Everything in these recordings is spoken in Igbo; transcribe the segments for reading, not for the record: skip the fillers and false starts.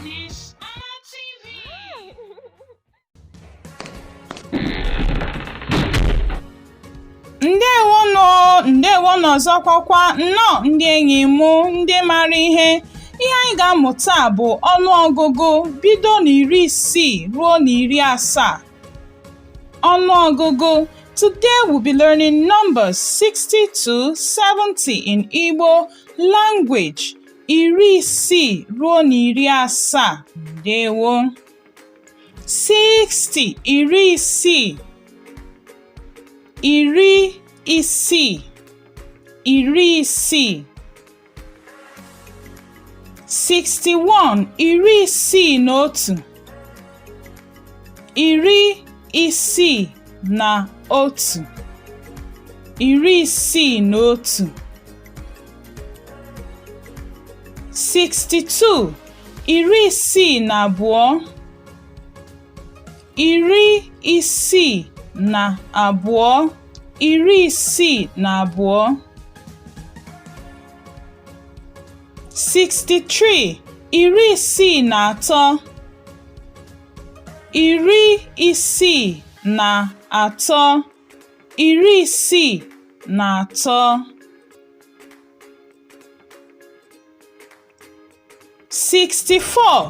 Ness-Ana TV. Ndewo n'ọzọkwakwa nnọọ ndị enyi mụ ndị mara ihe anyị ga-amụta bụ ọnụọgụgụ bido n'60 ruo n'70. Ọnụọgụgụ. Today we'll be learning numbers 60 to 70 in Igbo language. 60 ruo n'70. Ndewo. 60 60. 60. 61 61. 61. 62 62. 62. 62. 63 63. 64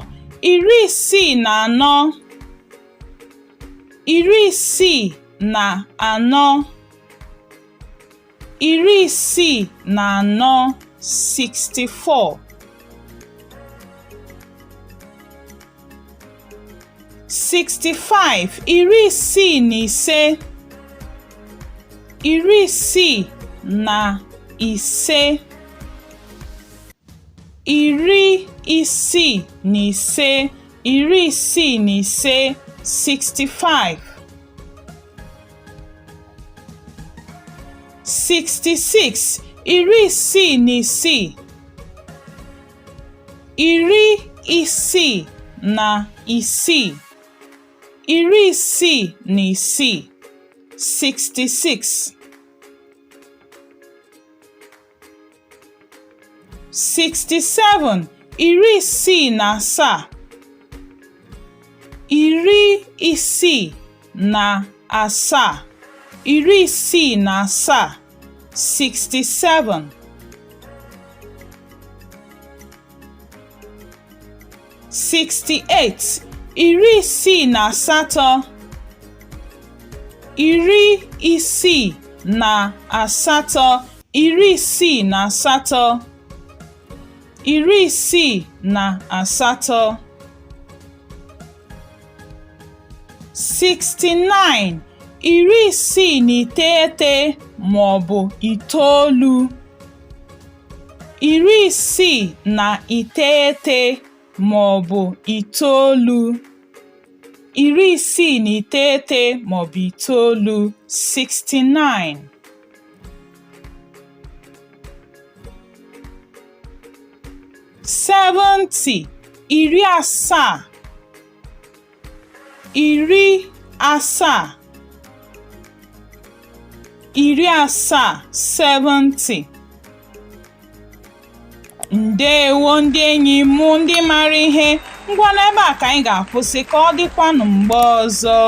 64. 64. 65 65. 65. 65. 66 66. 66. 67 67. 67. 68 68. 69 69 maọbụ 9. 69 maọbụ 9. 69 maọbụ 9. 69. 70 70. 70. Ndewo ndị enyi mụ ndị mara ihe ngwa n'ebe a ka anyị ga-akwụsị ka ọ dịkwanụ mgbe ọzọ.